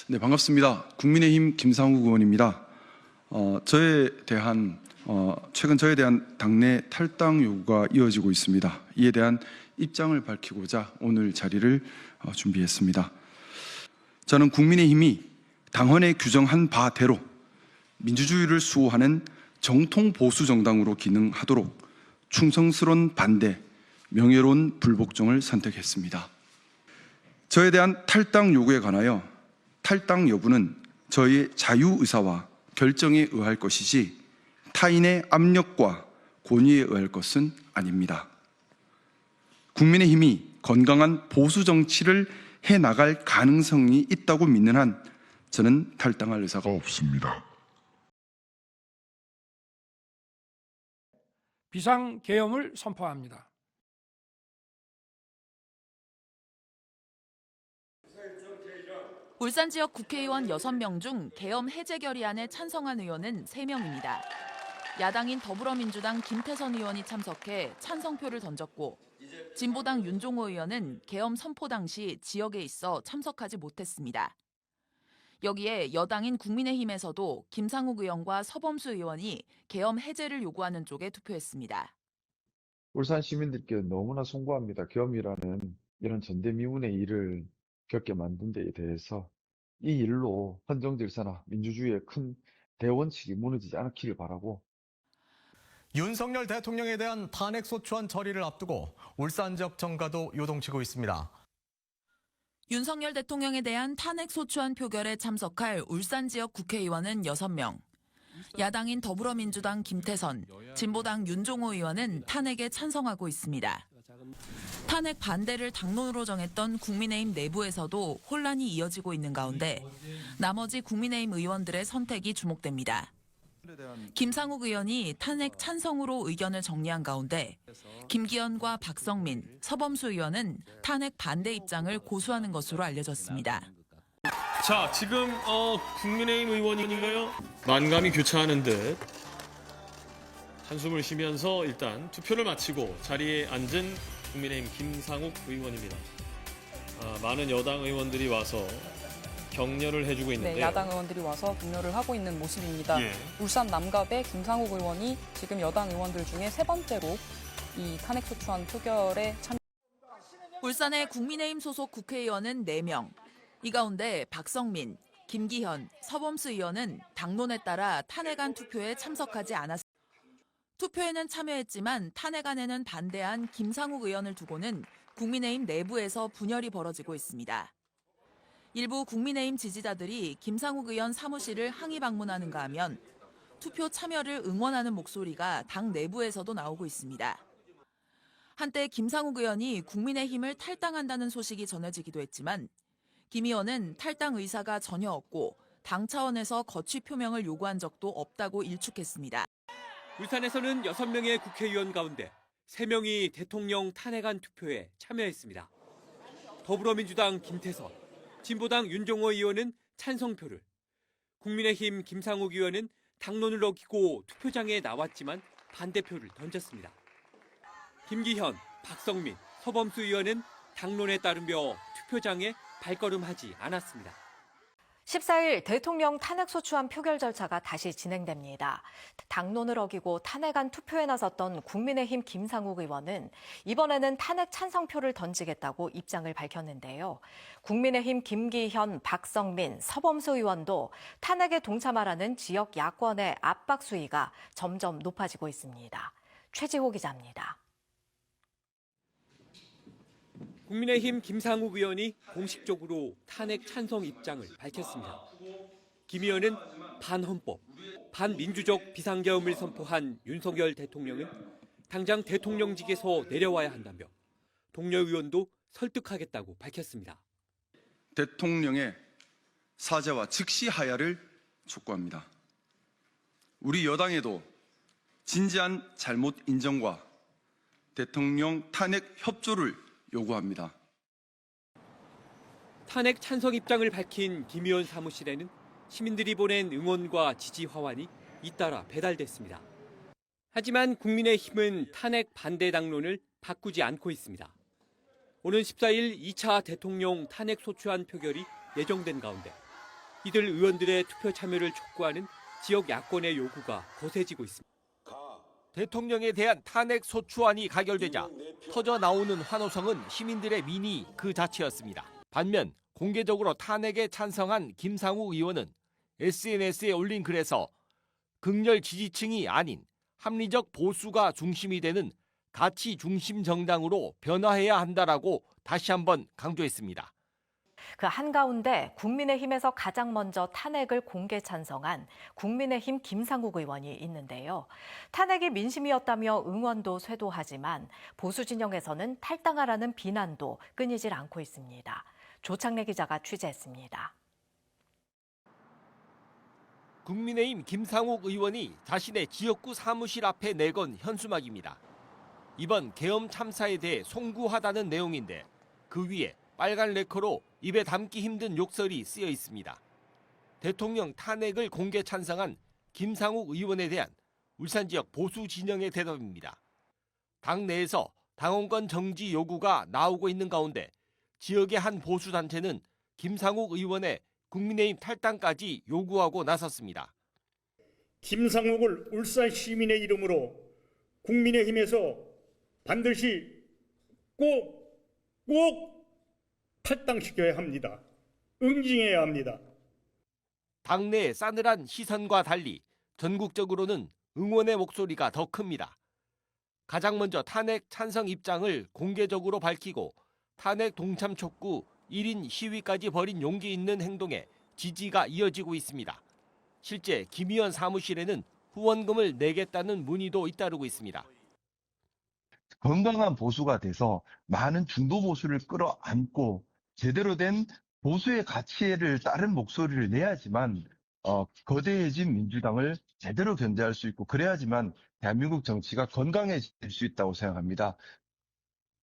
네, 반갑습니다. 국민의힘 김상욱 의원입니다. 최근 저에 대한 당내 탈당 요구가 이어지고 있습니다. 이에 대한 입장을 밝히고자 오늘 자리를 준비했습니다. 저는 국민의힘이 당헌에 규정한 바대로 민주주의를 수호하는 정통 보수 정당으로 기능하도록 충성스러운 반대, 명예로운 불복종을 선택했습니다. 저에 대한 탈당 요구에 관하여 탈당 여부는 저희의 자유의사와 결정에 의할 것이지 타인의 압력과 권위에 의할 것은 아닙니다. 국민의힘이 건강한 보수 정치를 해나갈 가능성이 있다고 믿는 한 저는 탈당할 의사가 없습니다. 비상계엄을 선포합니다. 울산 지역 국회의원 6명 중 계엄 해제 결의안에 찬성한 의원은 3명입니다. 야당인 더불어민주당 김태선 의원이 참석해 찬성표를 던졌고 진보당 윤종호 의원은 계엄 선포 당시 지역에 있어 참석하지 못했습니다. 여기에 여당인 국민의힘에서도 김상욱 의원과 서범수 의원이 계엄 해제를 요구하는 쪽에 투표했습니다. 울산 시민들께 너무나 송구합니다. 계엄이라는 이런 전대미문의 일을 겪게 만든 데에 대해서 이 일로 헌정질서나 민주주의의 큰 대원칙이 무너지지 않기를 바라고 윤석열 대통령에 대한 탄핵소추안 처리를 앞두고 울산 지역 정가도 요동치고 있습니다. 윤석열 대통령에 대한 탄핵소추안 표결에 참석할 울산 지역 국회의원은 6명. 야당인 더불어민주당 김태선, 진보당 윤종호 의원은 탄핵에 찬성하고 있습니다. 탄핵 반대를 당론으로 정했던 국민의힘 내부에서도 혼란이 이어지고 있는 가운데 나머지 국민의힘 의원들의 선택이 주목됩니다. 김상욱 의원이 탄핵 찬성으로 의견을 정리한 가운데 김기현과 박성민, 서범수 의원은 탄핵 반대 입장을 고수하는 것으로 알려졌습니다. 자, 지금 국민의힘 의원인가요? 만감이 교차하는 듯 한숨을 쉬면서 일단 투표를 마치고 자리에 앉은 국민의힘 김상욱 의원입니다. 많은 여당 의원들이 와서 격려를 해주고 있는데요. 네, 야당 의원들이 와서 격려를 하고 있는 모습입니다. 예. 울산 남갑의 김상욱 의원이 지금 여당 의원들 중에 3번째로 이 탄핵소추안 표결에 참여. 울산의 국민의힘 소속 국회의원은 4명. 이 가운데 박성민, 김기현, 서범수 의원은 당론에 따라 탄핵안 투표에 참석하지 않았습니다. 투표에는 참여했지만 탄핵안에는 반대한 김상욱 의원을 두고는 국민의힘 내부에서 분열이 벌어지고 있습니다. 일부 국민의힘 지지자들이 김상욱 의원 사무실을 항의 방문하는가 하면 투표 참여를 응원하는 목소리가 당 내부에서도 나오고 있습니다. 한때 김상욱 의원이 국민의힘을 탈당한다는 소식이 전해지기도 했지만 김 의원은 탈당 의사가 전혀 없고 당 차원에서 거취 표명을 요구한 적도 없다고 일축했습니다. 울산에서는 6명의 국회의원 가운데 3명이 대통령 탄핵안 투표에 참여했습니다. 더불어민주당 김태선, 진보당 윤종호 의원은 찬성표를, 국민의힘 김상욱 의원은 당론을 어기고 투표장에 나왔지만 반대표를 던졌습니다. 김기현, 박성민, 서범수 의원은 당론에 따르며 투표장에 발걸음하지 않았습니다. 14일 대통령 탄핵소추안 표결 절차가 다시 진행됩니다. 당론을 어기고 탄핵안 투표에 나섰던 국민의힘 김상욱 의원은 이번에는 탄핵 찬성표를 던지겠다고 입장을 밝혔는데요. 국민의힘 김기현, 박성민, 서범수 의원도 탄핵에 동참하라는 지역 야권의 압박 수위가 점점 높아지고 있습니다. 최지호 기자입니다. 국민의힘 김상욱 의원이 공식적으로 탄핵 찬성 입장을 밝혔습니다. 김 의원은 반헌법, 반민주적 비상계엄을 선포한 윤석열 대통령은 당장 대통령직에서 내려와야 한다며 동료 의원도 설득하겠다고 밝혔습니다. 대통령의 사죄와 즉시 하야를 촉구합니다. 우리 여당에도 진지한 잘못 인정과 대통령 탄핵 협조를 요구합니다. 탄핵 찬성 입장을 밝힌 김 의원 사무실에는 시민들이 보낸 응원과 지지 화환이 잇따라 배달됐습니다. 하지만 국민의힘은 탄핵 반대 당론을 바꾸지 않고 있습니다. 오는 14일 2차 대통령 탄핵소추안 표결이 예정된 가운데 이들 의원들의 투표 참여를 촉구하는 지역 야권의 요구가 거세지고 있습니다. 대통령에 대한 탄핵 소추안이 가결되자 터져 나오는 환호성은 시민들의 민의 그 자체였습니다. 반면 공개적으로 탄핵에 찬성한 김상욱 의원은 SNS에 올린 글에서 극렬 지지층이 아닌 합리적 보수가 중심이 되는 가치 중심 정당으로 변화해야 한다라고 다시 한번 강조했습니다. 그 한가운데 국민의힘에서 가장 먼저 탄핵을 공개 찬성한 국민의힘 김상욱 의원이 있는데요. 탄핵이 민심이었다며 응원도 쇄도하지만 보수 진영에서는 탈당하라는 비난도 끊이질 않고 있습니다. 조창래 기자가 취재했습니다. 국민의힘 김상욱 의원이 자신의 지역구 사무실 앞에 내건 현수막입니다. 이번 계엄 참사에 대해 송구하다는 내용인데 그 위에 빨간 레커로 입에 담기 힘든 욕설이 쓰여 있습니다. 대통령 탄핵을 공개 찬성한 김상욱 의원에 대한 울산 지역 보수 진영의 대답입니다. 당 내에서 당원권 정지 요구가 나오고 있는 가운데 지역의 한 보수 단체는 김상욱 의원의 국민의힘 탈당까지 요구하고 나섰습니다. 김상욱을 울산 시민의 이름으로 국민의힘에서 반드시 꼭 탈당시켜야 합니다. 응징해야 합니다. 당내의 싸늘한 시선과 달리 전국적으로는 응원의 목소리가 더 큽니다. 가장 먼저 탄핵 찬성 입장을 공개적으로 밝히고 탄핵 동참 촉구 1인 시위까지 벌인 용기 있는 행동에 지지가 이어지고 있습니다. 실제 김 의원 사무실에는 후원금을 내겠다는 문의도 잇따르고 있습니다. 건강한 보수가 돼서 많은 중도 보수를 끌어안고 제대로 된 보수의 가치를 따른 목소리를 내야지만 거대해진 민주당을 제대로 견제할 수 있고 그래야지만 대한민국 정치가 건강해질 수 있다고 생각합니다.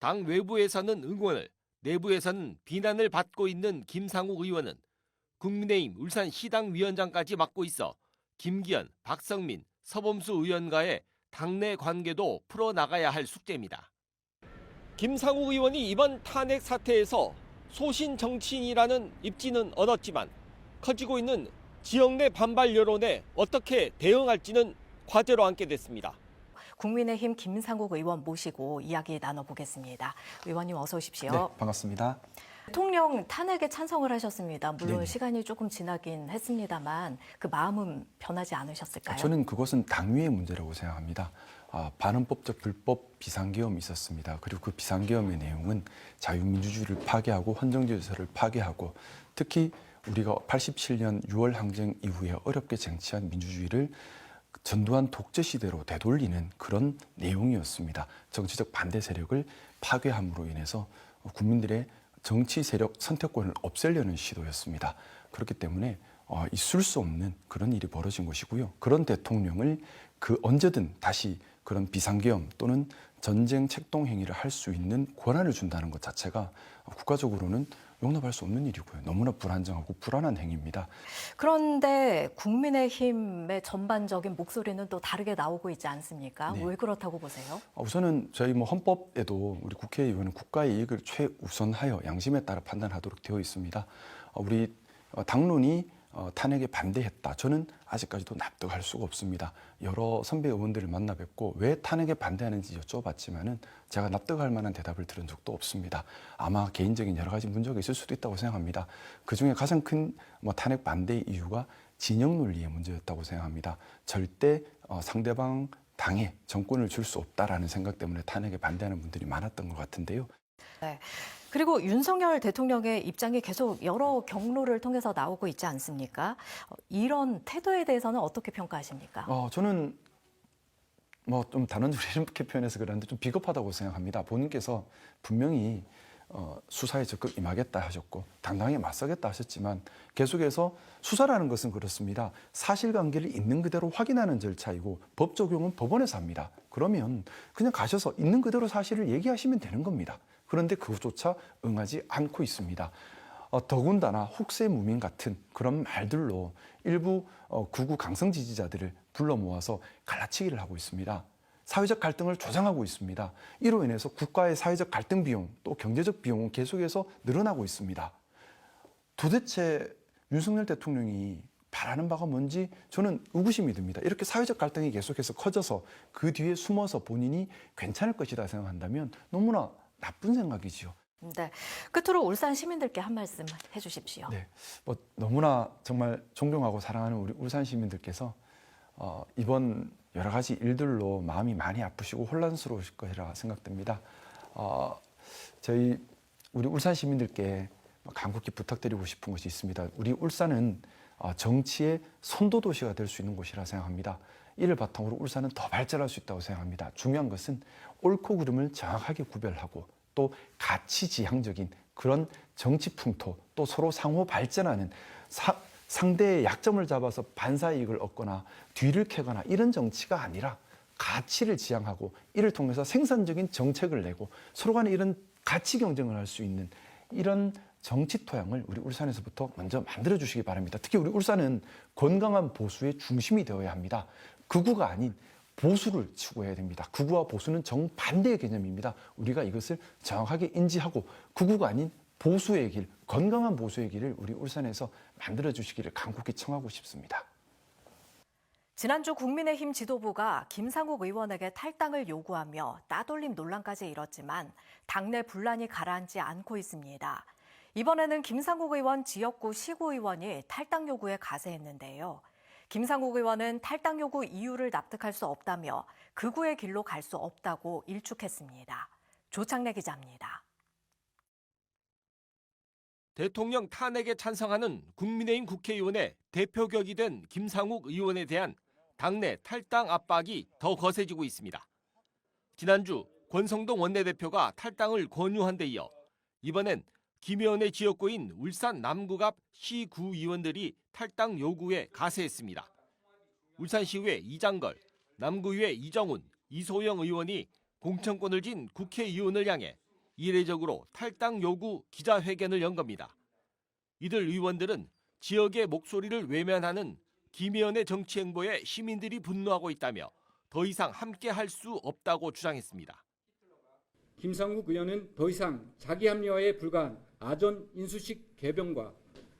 당 외부에서는 응원을, 내부에서는 비난을 받고 있는 김상욱 의원은 국민의힘 울산시당위원장까지 맡고 있어 김기현, 박성민, 서범수 의원과의 당내 관계도 풀어나가야 할 숙제입니다. 김상욱 의원이 이번 탄핵 사태에서 소신 정치인이라는 입지는 얻었지만 커지고 있는 지역 내 반발 여론에 어떻게 대응할지는 과제로 앉게 됐습니다. 국민의힘 김상욱 의원 모시고 이야기 나눠보겠습니다. 의원님 어서 오십시오. 네, 반갑습니다. 대통령 탄핵에 찬성을 하셨습니다. 물론 네네. 시간이 조금 지나긴 했습니다만 그 마음은 변하지 않으셨을까요? 저는 그것은 당위의 문제라고 생각합니다. 반헌법적 불법 비상계엄이 있었습니다. 그리고 그 비상계엄의 내용은 자유민주주의를 파괴하고 헌정질서를 파괴하고 특히 우리가 87년 6월 항쟁 이후에 어렵게 쟁취한 민주주의를 전두환 독재 시대로 되돌리는 그런 내용이었습니다. 정치적 반대 세력을 파괴함으로 인해서 국민들의 정치 세력 선택권을 없애려는 시도였습니다. 그렇기 때문에 있을 수 없는 그런 일이 벌어진 것이고요. 그런 대통령을 언제든 다시 그런 비상계엄 또는 전쟁 책동 행위를 할 수 있는 권한을 준다는 것 자체가 국가적으로는 용납할 수 없는 일이고요. 너무나 불안정하고 불안한 행위입니다. 그런데 국민의힘의 전반적인 목소리는 또 다르게 나오고 있지 않습니까? 네. 왜 그렇다고 보세요? 우선은 저희 헌법에도 우리 국회의원은 국가의 이익을 최우선하여 양심에 따라 판단하도록 되어 있습니다. 우리 당론이 탄핵에 반대했다. 저는 아직까지도 납득할 수가 없습니다. 여러 선배 의원들을 만나 뵙고 왜 탄핵에 반대하는지 여쭤봤지만은 제가 납득할 만한 대답을 들은 적도 없습니다. 아마 개인적인 여러 가지 문제가 있을 수도 있다고 생각합니다. 그중에 가장 큰 탄핵 반대의 이유가 진영 논리의 문제였다고 생각합니다. 절대 상대방 당에 정권을 줄 수 없다라는 생각 때문에 탄핵에 반대하는 분들이 많았던 것 같은데요. 네. 그리고 윤석열 대통령의 입장이 계속 여러 경로를 통해서 나오고 있지 않습니까? 이런 태도에 대해서는 어떻게 평가하십니까? 저는 좀 단언적으로 이렇게 표현해서 그러는데 좀 비겁하다고 생각합니다. 본인께서 분명히 수사에 적극 임하겠다 하셨고 당당하게 맞서겠다 하셨지만 계속해서 수사라는 것은 그렇습니다. 사실관계를 있는 그대로 확인하는 절차이고 법 적용은 법원에서 합니다. 그러면 그냥 가셔서 있는 그대로 사실을 얘기하시면 되는 겁니다. 그런데 그것조차 응하지 않고 있습니다. 더군다나 혹세무민 같은 그런 말들로 일부 극우 강성 지지자들을 불러 모아서 갈라치기를 하고 있습니다. 사회적 갈등을 조장하고 있습니다. 이로 인해서 국가의 사회적 갈등 비용 또 경제적 비용은 계속해서 늘어나고 있습니다. 도대체 윤석열 대통령이 바라는 바가 뭔지 저는 의구심이 듭니다. 이렇게 사회적 갈등이 계속해서 커져서 그 뒤에 숨어서 본인이 괜찮을 것이다 생각한다면 너무나 나쁜 생각이지요. 네. 끝으로 울산 시민들께 한 말씀 해주십시오. 네. 너무나 정말 존경하고 사랑하는 우리 울산 시민들께서 이번 여러 가지 일들로 마음이 많이 아프시고 혼란스러우실 것이라 생각됩니다. 우리 울산 시민들께 간곡히 부탁드리고 싶은 것이 있습니다. 우리 울산은 정치의 선도 도시가 될 수 있는 곳이라 생각합니다. 이를 바탕으로 울산은 더 발전할 수 있다고 생각합니다. 중요한 것은 옳고 그름을 정확하게 구별하고 또 가치지향적인 그런 정치 풍토, 또 서로 상호 발전하는 상대의 약점을 잡아서 반사이익을 얻거나 뒤를 캐거나 이런 정치가 아니라 가치를 지향하고 이를 통해서 생산적인 정책을 내고 서로 간에 이런 가치 경쟁을 할 수 있는 이런 정치 토양을 우리 울산에서부터 먼저 만들어 주시기 바랍니다. 특히 우리 울산은 건강한 보수의 중심이 되어야 합니다. 극우가 아닌 보수를 추구해야 됩니다. 극우와 보수는 정반대의 개념입니다. 우리가 이것을 정확하게 인지하고 극우가 아닌 보수의 길, 건강한 보수의 길을 우리 울산에서 만들어 주시기를 간곡히 청하고 싶습니다. 지난주 국민의힘 지도부가 김상욱 의원에게 탈당을 요구하며 따돌림 논란까지 일었지만 당내 분란이 가라앉지 않고 있습니다. 이번에는 김상욱 의원 지역구 시구의원이 탈당 요구에 가세했는데요. 김상욱 의원은 탈당 요구 이유를 납득할 수 없다며 극우의 길로 갈 수 없다고 일축했습니다. 조창래 기자입니다. 대통령 탄핵에 찬성하는 국민의힘 국회의원의 대표격이 된 김상욱 의원에 대한 당내 탈당 압박이 더 거세지고 있습니다. 지난주 권성동 원내대표가 탈당을 권유한 데 이어 이번엔 김 의원의 지역구인 울산 남구 앞 시구의원들이 탈당 요구에 가세했습니다. 울산시의회 이장걸, 남구의회 이정훈, 이소영 의원이 공천권을 쥔 국회의원을 향해 이례적으로 탈당 요구 기자회견을 연 겁니다. 이들 의원들은 지역의 목소리를 외면하는 김 의원의 정치 행보에 시민들이 분노하고 있다며 더 이상 함께할 수 없다고 주장했습니다. 김상욱 의원은 더 이상 자기 합리화에 불과한 아전 인수식 개병과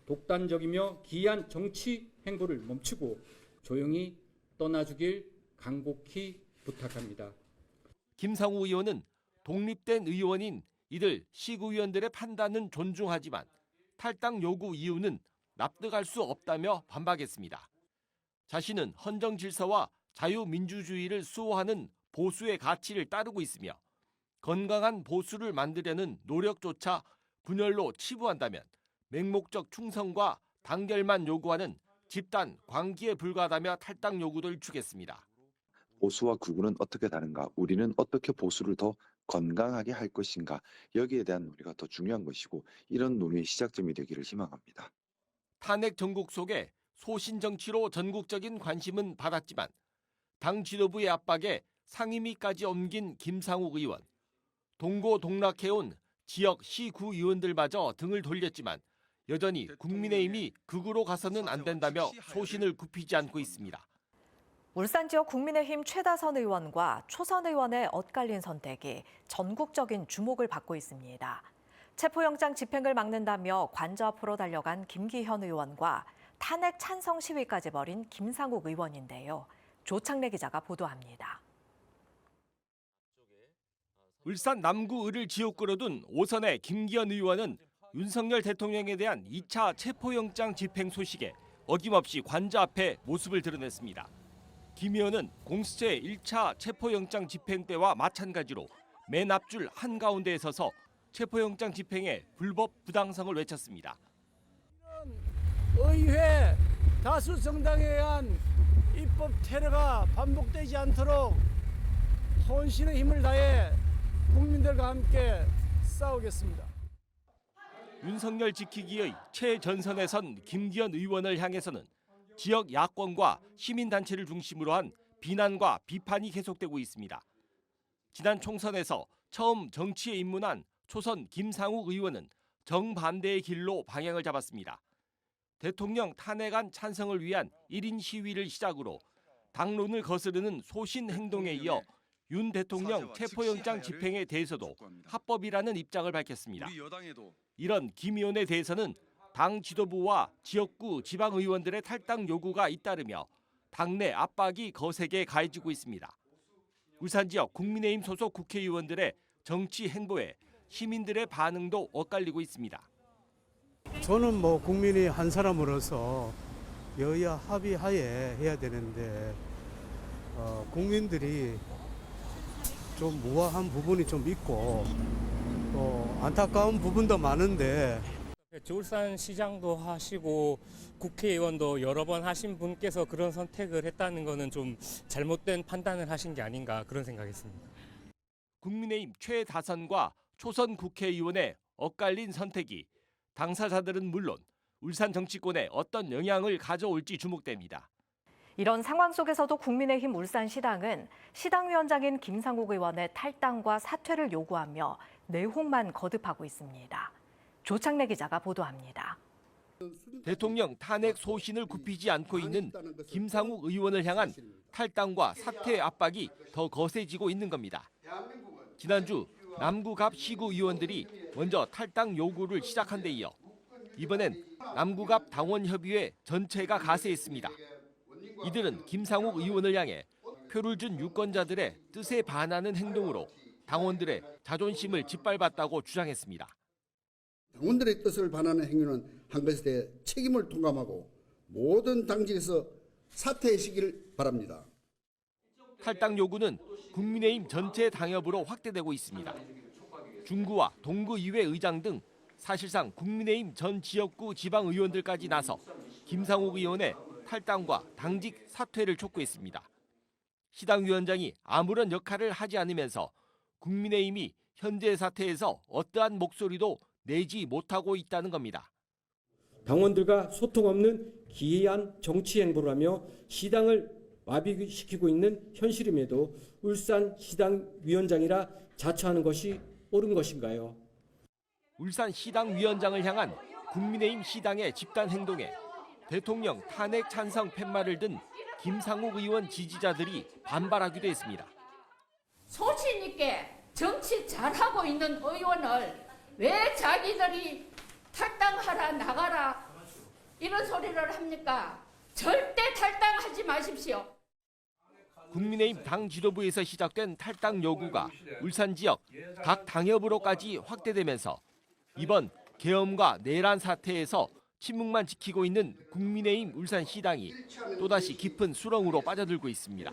독단적이며 기이한 정치 행보를 멈추고 조용히 떠나주길 간곡히 부탁합니다. 김상욱 의원은 독립된 의원인 이들 시구위원들의 판단은 존중하지만 탈당 요구 이유는 납득할 수 없다며 반박했습니다. 자신은 헌정 질서와 자유민주주의를 수호하는 보수의 가치를 따르고 있으며 건강한 보수를 만들려는 노력조차 분열로 치부한다면 맹목적 충성과 단결만 요구하는 집단 광기에 불과하다며 탈당 요구도 일축했습니다. 보수와 극우는 어떻게 다른가? 우리는 어떻게 보수를 더 건강하게 할 것인가? 여기에 대한 논의가 더 중요한 것이고 이런 논의의 시작점이 되기를 희망합니다. 탄핵 전국 속에 소신 정치로 전국적인 관심은 받았지만 당 지도부의 압박에 상임위까지 옮긴 김상욱 의원. 동고동락해온 지역 시구 의원들마저 등을 돌렸지만 여전히 국민의힘이 극우로 가서는 안 된다며 소신을 굽히지 않고 있습니다. 울산 지역 국민의힘 최다선 의원과 초선 의원의 엇갈린 선택이 전국적인 주목을 받고 있습니다. 체포영장 집행을 막는다며 관저 앞으로 달려간 김기현 의원과 탄핵 찬성 시위까지 벌인 김상욱 의원인데요. 조창래 기자가 보도합니다. 울산 남구 을을 지역구로 둔 5선의 김기현 의원은 윤석열 대통령에 대한 2차 체포영장 집행 소식에 어김없이 관저 앞에 모습을 드러냈습니다. 김 의원은 공수처의 1차 체포영장 집행 때와 마찬가지로 맨 앞줄 한가운데에 서서 체포영장 집행의 불법 부당성을 외쳤습니다. 의회 다수 정당에 의한 입법 테러가 반복되지 않도록 혼신의 힘을 다해 국민들과 함께 싸우겠습니다. 윤석열 지키기의 최전선에 선 김기현 의원을 향해서는 지역 야권과 시민단체를 중심으로 한 비난과 비판이 계속되고 있습니다. 지난 총선에서 처음 정치에 입문한 초선 김상욱 의원은 정반대의 길로 방향을 잡았습니다. 대통령 탄핵안 찬성을 위한 1인 시위를 시작으로 당론을 거스르는 소신 행동에 이어 윤 대통령 체포영장 집행에 대해서도 합법이라는 입장을 밝혔습니다. 이런 김 의원에 대해서는 당 지도부와 지역구 지방의원들의 탈당 요구가 잇따르며 당내 압박이 거세게 가해지고 있습니다. 울산 지역 국민의힘 소속 국회의원들의 정치 행보에 시민들의 반응도 엇갈리고 있습니다. 저는 국민의 한 사람으로서 여야 합의하에 해야 되는데 국민들이 좀 무화한 부분이 좀 있고 또 안타까운 부분도 많은데 울산 시장도 하시고 국회의원도 여러 번 하신 분께서 그런 선택을 했다는 것은 좀 잘못된 판단을 하신 게 아닌가 그런 생각했습니다. 국민의힘 최다선과 초선 국회의원의 엇갈린 선택이 당사자들은 물론 울산 정치권에 어떤 영향을 가져올지 주목됩니다. 이런 상황 속에서도 국민의힘 울산시당은 시당위원장인 김상욱 의원의 탈당과 사퇴를 요구하며 내홍만 거듭하고 있습니다. 조창래 기자가 보도합니다. 대통령 탄핵 소신을 굽히지 않고 있는 김상욱 의원을 향한 탈당과 사퇴 압박이 더 거세지고 있는 겁니다. 지난주 남구갑 시구 의원들이 먼저 탈당 요구를 시작한 데 이어 이번엔 남구갑 당원협의회 전체가 가세했습니다. 이들은 김상욱 의원을 향해 표를 준 유권자들의 뜻에 반하는 행동으로 당원들의 자존심을 짓밟았다고 주장했습니다. 당원들의 뜻을 반하는 행위는 한 것에 대해 책임을 통감하고 모든 당직에서 사퇴하시길 바랍니다. 탈당 요구는 국민의힘 전체 당협으로 확대되고 있습니다. 중구와 동구의회 의장 등 사실상 국민의힘 전 지역구 지방의원들까지 나서 김상욱 의원의 탈당과 당직 사퇴를 촉구했습니다. 시당위원장이 아무런 역할을 하지 않으면서 국민의힘이 현재 사태에서 어떠한 목소리도 내지 못하고 있다는 겁니다. 당원들과 소통 없는 기이한 정치 행보를 하며 시당을 마비시키고 있는 현실임에도 울산 시당 위원장이라 자처하는 것이 옳은 것인가요? 울산 시당 위원장을 향한 국민의힘 시당의 집단 행동에 대통령 탄핵 찬성 팻말을 든 김상욱 의원 지지자들이 반발하기도 했습니다. 소신 있게 정치 잘하고 있는 의원을 왜 자기들이 탈당하라 나가라 이런 소리를 합니까? 절대 탈당하지 마십시오. 국민의힘 당 지도부에서 시작된 탈당 요구가 울산 지역 각 당협으로까지 확대되면서 이번 계엄과 내란 사태에서 침묵만 지키고 있는 국민의힘 울산시당이 또다시 깊은 수렁으로 빠져들고 있습니다.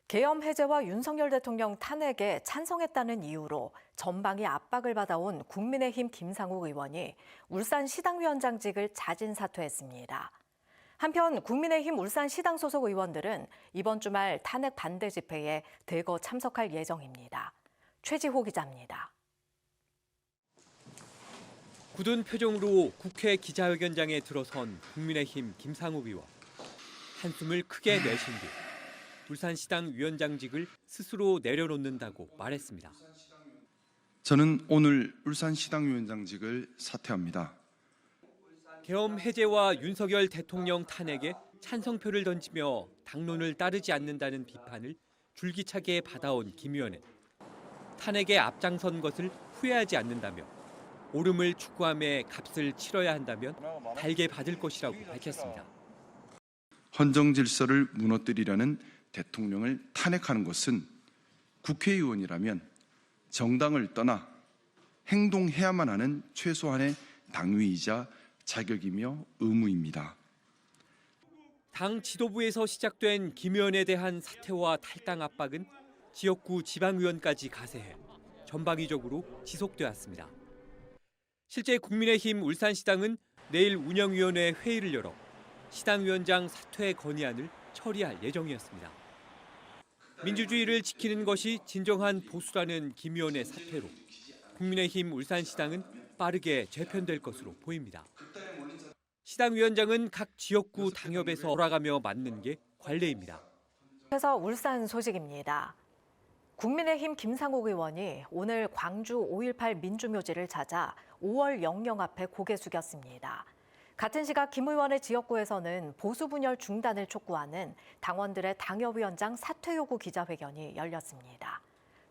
계엄 해제와 윤석열 대통령 탄핵에 찬성했다는 이유로 전방위 압박을 받아온 국민의힘 김상욱 의원이 울산시당위원장직을 자진 사퇴했습니다. 한편 국민의힘 울산시당 소속 의원들은 이번 주말 탄핵 반대 집회에 대거 참석할 예정입니다. 최지호 기자입니다. 굳은 표정으로 국회 기자회견장에 들어선 국민의힘 김상욱 의원. 한숨을 크게 내쉰 뒤 울산시당 위원장직을 스스로 내려놓는다고 말했습니다. 저는 오늘 울산시당위원장직을 사퇴합니다. 계엄 해제와 윤석열 대통령 탄핵에 찬성표를 던지며 당론을 따르지 않는다는 비판을 줄기차게 받아온 김 의원은 탄핵에 앞장선 것을 후회하지 않는다며 옳음을 추구함에 값을 치러야 한다면 달게 받을 것이라고 밝혔습니다. 헌정 질서를 무너뜨리려는 대통령을 탄핵하는 것은 국회의원이라면 정당을 떠나 행동해야만 하는 최소한의 당위이자 자격이며 의무입니다. 당 지도부에서 시작된 김 의원에 대한 사퇴와 탈당 압박은 지역구 지방의원까지 가세해 전방위적으로 지속되었습니다. 실제 국민의힘 울산시당은 내일 운영위원회 회의를 열어 시당위원장 사퇴 건의안을 처리할 예정이었습니다. 민주주의를 지키는 것이 진정한 보수라는 김 의원의 사퇴로 국민의힘 울산시당은 빠르게 재편될 것으로 보입니다. 시당위원장은 각 지역구 당협에서 돌아가며 맡는 게 관례입니다. 그래서 울산 소식입니다. 국민의힘 김상욱 의원이 오늘 광주 5.18 민주묘지를 찾아 5월 영령 앞에 고개 숙였습니다. 같은 시각 김 의원의 지역구에서는 보수 분열 중단을 촉구하는 당원들의 당협위원장 사퇴 요구 기자회견이 열렸습니다.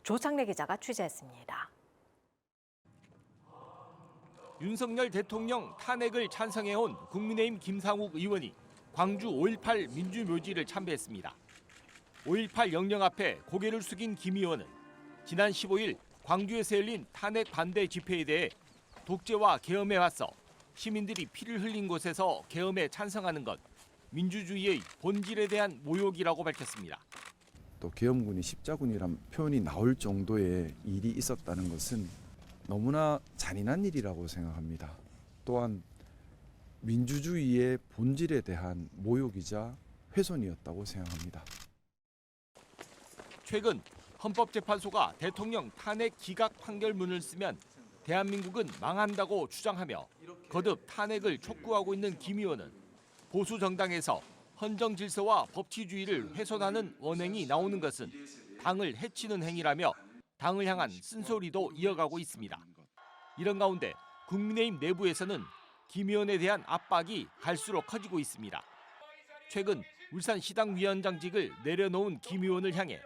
조창래 기자가 취재했습니다. 윤석열 대통령 탄핵을 찬성해온 국민의힘 김상욱 의원이 광주 5.18 민주묘지를 참배했습니다. 5.18 영령 앞에 고개를 숙인 김 의원은 지난 15일 광주에서 열린 탄핵 반대 집회에 대해 독재와 계엄에 맞서 시민들이 피를 흘린 곳에서 계엄에 찬성하는 것, 민주주의의 본질에 대한 모욕이라고 밝혔습니다. 또 계엄군이 십자군이란 표현이 나올 정도의 일이 있었다는 것은 너무나 잔인한 일이라고 생각합니다. 또한 민주주의의 본질에 대한 모욕이자 훼손이었다고 생각합니다. 최근 헌법재판소가 대통령 탄핵 기각 판결문을 쓰면 대한민국은 망한다고 주장하며 거듭 탄핵을 촉구하고 있는 김 의원은 보수 정당에서 헌정 질서와 법치주의를 훼손하는 원행이 나오는 것은 당을 해치는 행위라며 당을 향한 쓴소리도 이어가고 있습니다. 이런 가운데 국민의힘 내부에서는 김 의원에 대한 압박이 갈수록 커지고 있습니다. 최근 울산시당 위원장직을 내려놓은 김 의원을 향해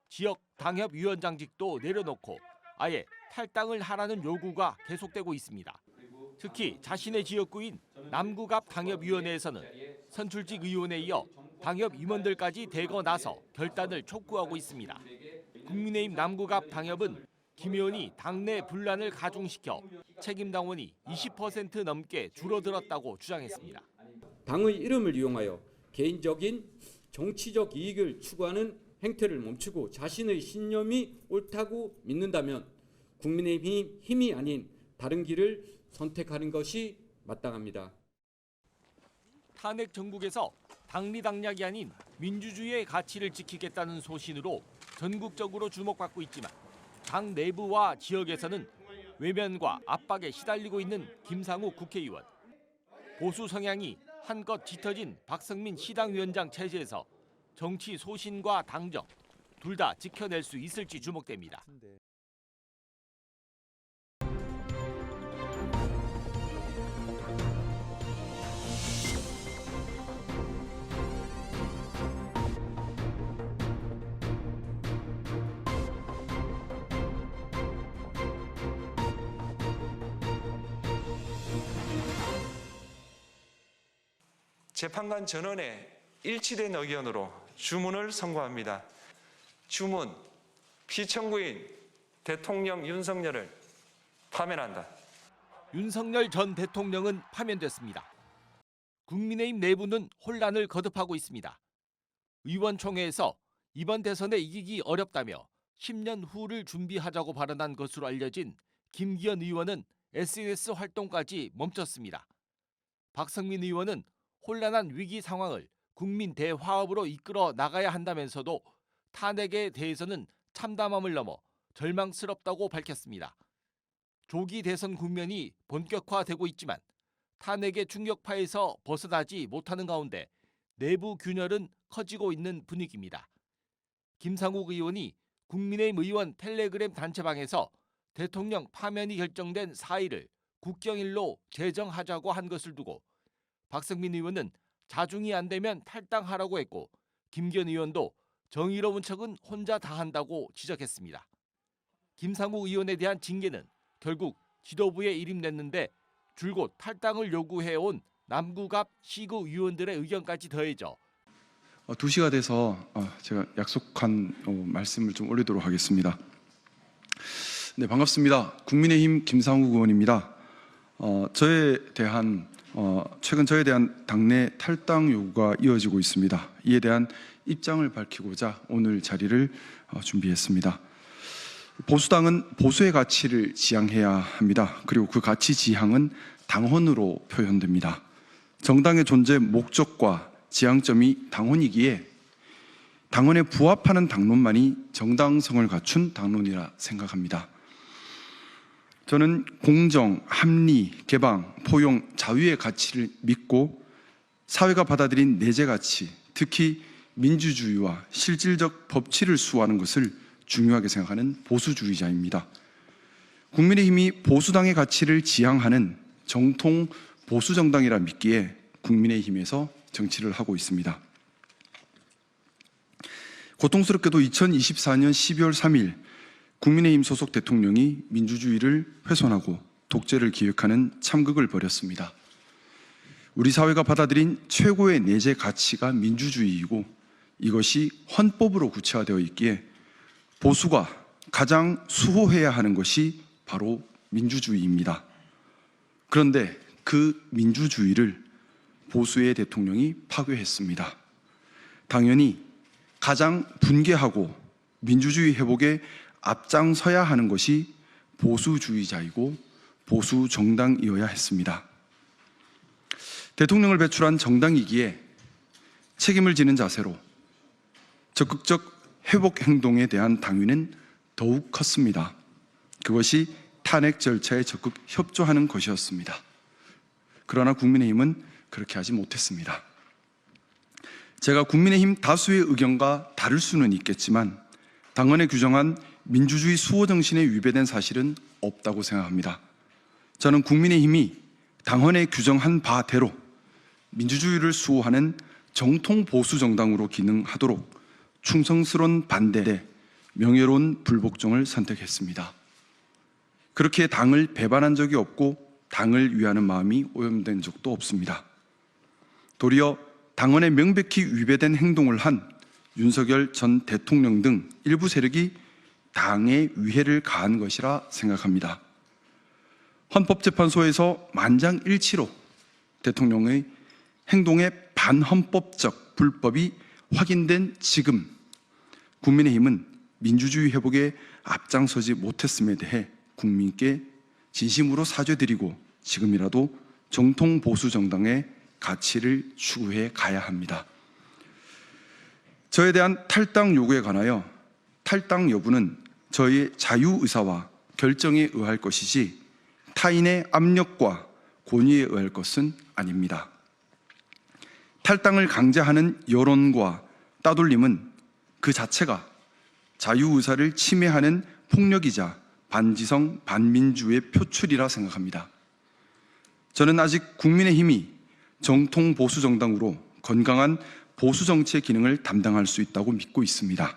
지역 당협위원장직도 내려놓고 아예 탈당을 하라는 요구가 계속되고 있습니다. 특히 자신의 지역구인 남구갑 당협위원회에서는 선출직 의원에 이어 당협 임원들까지 대거 나서 결단을 촉구하고 있습니다. 국민의힘 남구갑 당협은 김 의원이 당내 분란을 가중시켜 책임 당원이 20% 넘게 줄어들었다고 주장했습니다. 당의 이름을 이용하여 개인적인 정치적 이익을 추구하는 행태를 멈추고 자신의 신념이 옳다고 믿는다면 국민의힘이 힘이 아닌 다른 길을 선택하는 것이 마땅합니다. 탄핵 정국에서 당리당략이 아닌 민주주의의 가치를 지키겠다는 소신으로 전국적으로 주목받고 있지만 당 내부와 지역에서는 외면과 압박에 시달리고 있는 김상욱 국회의원. 보수 성향이 한껏 짙어진 박성민 시당위원장 체제에서 정치 소신과 당정 둘 다 지켜낼 수 있을지 주목됩니다. 재판관 전원의 일치된 의견으로 주문을 선고합니다. 주문, 피청구인 대통령 윤석열을 파면한다. 윤석열 전 대통령은 파면됐습니다. 국민의힘 내부는 혼란을 거듭하고 있습니다. 의원총회에서 이번 대선에 이기기 어렵다며 10년 후를 준비하자고 발언한 것으로 알려진 김기현 의원은 SNS 활동까지 멈췄습니다. 박성민 의원은 혼란한 위기 상황을 국민 대화합으로 이끌어 나가야 한다면서도 탄핵에 대해서는 참담함을 넘어 절망스럽다고 밝혔습니다. 조기 대선 국면이 본격화되고 있지만 탄핵의 충격파에서 벗어나지 못하는 가운데 내부 균열은 커지고 있는 분위기입니다. 김상욱 의원이 국민의힘 의원 텔레그램 단체방에서 대통령 파면이 결정된 4일을 국경일로 제정하자고 한 것을 두고 박성민 의원은 자중이 안 되면 탈당하라고 했고 김기현 의원도 정의로운 척은 혼자 다 한다고 지적했습니다. 김상욱 의원에 대한 징계는 결국 지도부에 일임냈는데 줄곧 탈당을 요구해온 남구갑 시구 의원들의 의견까지 더해져 2시가 돼서 제가 약속한 말씀을 좀 올리도록 하겠습니다. 네, 반갑습니다. 국민의힘 김상욱 의원입니다. 최근 저에 대한 당내 탈당 요구가 이어지고 있습니다. 이에 대한 입장을 밝히고자 오늘 자리를 준비했습니다. 보수당은 보수의 가치를 지향해야 합니다. 그리고 그 가치 지향은 당헌으로 표현됩니다. 정당의 존재 목적과 지향점이 당헌이기에 당헌에 부합하는 당론만이 정당성을 갖춘 당론이라 생각합니다. 저는 공정, 합리, 개방, 포용, 자유의 가치를 믿고 사회가 받아들인 내재 가치, 특히 민주주의와 실질적 법치를 수호하는 것을 중요하게 생각하는 보수주의자입니다. 국민의힘이 보수당의 가치를 지향하는 정통 보수정당이라 믿기에 국민의힘에서 정치를 하고 있습니다. 고통스럽게도 2024년 12월 3일 국민의힘 소속 대통령이 민주주의를 훼손하고 독재를 기획하는 참극을 벌였습니다. 우리 사회가 받아들인 최고의 내재 가치가 민주주의이고 이것이 헌법으로 구체화되어 있기에 보수가 가장 수호해야 하는 것이 바로 민주주의입니다. 그런데 그 민주주의를 보수의 대통령이 파괴했습니다. 당연히 가장 분개하고 민주주의 회복에 앞장서야 하는 것이 보수주의자이고 보수 정당이어야 했습니다. 대통령을 배출한 정당이기에 책임을 지는 자세로 적극적 회복 행동에 대한 당위는 더욱 컸습니다. 그것이 탄핵 절차에 적극 협조하는 것이었습니다. 그러나 국민의힘은 그렇게 하지 못했습니다. 제가 국민의힘 다수의 의견과 다를 수는 있겠지만 당헌에 규정한 민주주의 수호 정신에 위배된 사실은 없다고 생각합니다. 저는 국민의힘이 당헌에 규정한 바대로 민주주의를 수호하는 정통 보수 정당으로 기능하도록 충성스러운 반대, 명예로운 불복종을 선택했습니다. 그렇게 당을 배반한 적이 없고 당을 위하는 마음이 오염된 적도 없습니다. 도리어 당헌에 명백히 위배된 행동을 한 윤석열 전 대통령 등 일부 세력이 당에 위해를 가한 것이라 생각합니다. 헌법재판소에서 만장일치로 대통령의 행동의 반헌법적 불법이 확인된 지금 국민의힘은 민주주의 회복에 앞장서지 못했음에 대해 국민께 진심으로 사죄드리고 지금이라도 정통 보수 정당의 가치를 추구해 가야 합니다. 저에 대한 탈당 요구에 관하여 탈당 여부는 저의 자유의사와 결정에 의할 것이지 타인의 압력과 권위에 의할 것은 아닙니다. 탈당을 강제하는 여론과 따돌림은 그 자체가 자유의사를 침해하는 폭력이자 반지성, 반민주의 표출이라 생각합니다. 저는 아직 국민의힘이 정통 보수 정당으로 건강한 보수 정치의 기능을 담당할 수 있다고 믿고 있습니다.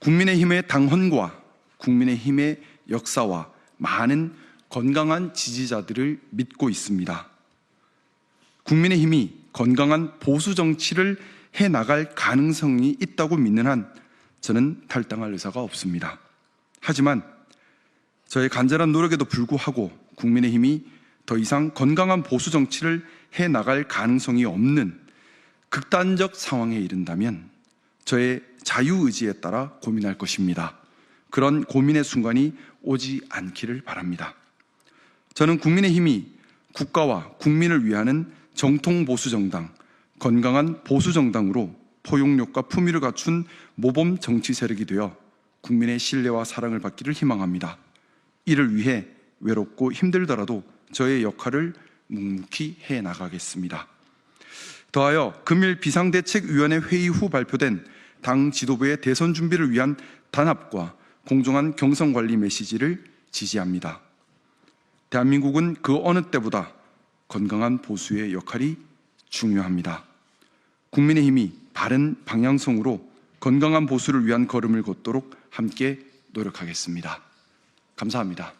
국민의힘의 당헌과 국민의힘의 역사와 많은 건강한 지지자들을 믿고 있습니다. 국민의힘이 건강한 보수 정치를 해나갈 가능성이 있다고 믿는 한 저는 탈당할 의사가 없습니다. 하지만 저의 간절한 노력에도 불구하고 국민의힘이 더 이상 건강한 보수 정치를 해나갈 가능성이 없는 극단적 상황에 이른다면 저의 자유의지에 따라 고민할 것입니다. 그런 고민의 순간이 오지 않기를 바랍니다. 저는 국민의힘이 국가와 국민을 위하는 정통 보수 정당, 건강한 보수 정당으로 포용력과 품위를 갖춘 모범 정치 세력이 되어 국민의 신뢰와 사랑을 받기를 희망합니다. 이를 위해 외롭고 힘들더라도 저의 역할을 묵묵히 해나가겠습니다. 더하여 금일 비상대책위원회 회의 후 발표된 당 지도부의 대선 준비를 위한 단합과 공정한 경선관리 메시지를 지지합니다. 대한민국은 그 어느 때보다 건강한 보수의 역할이 중요합니다. 국민의힘이 바른 방향성으로 건강한 보수를 위한 걸음을 걷도록 함께 노력하겠습니다. 감사합니다.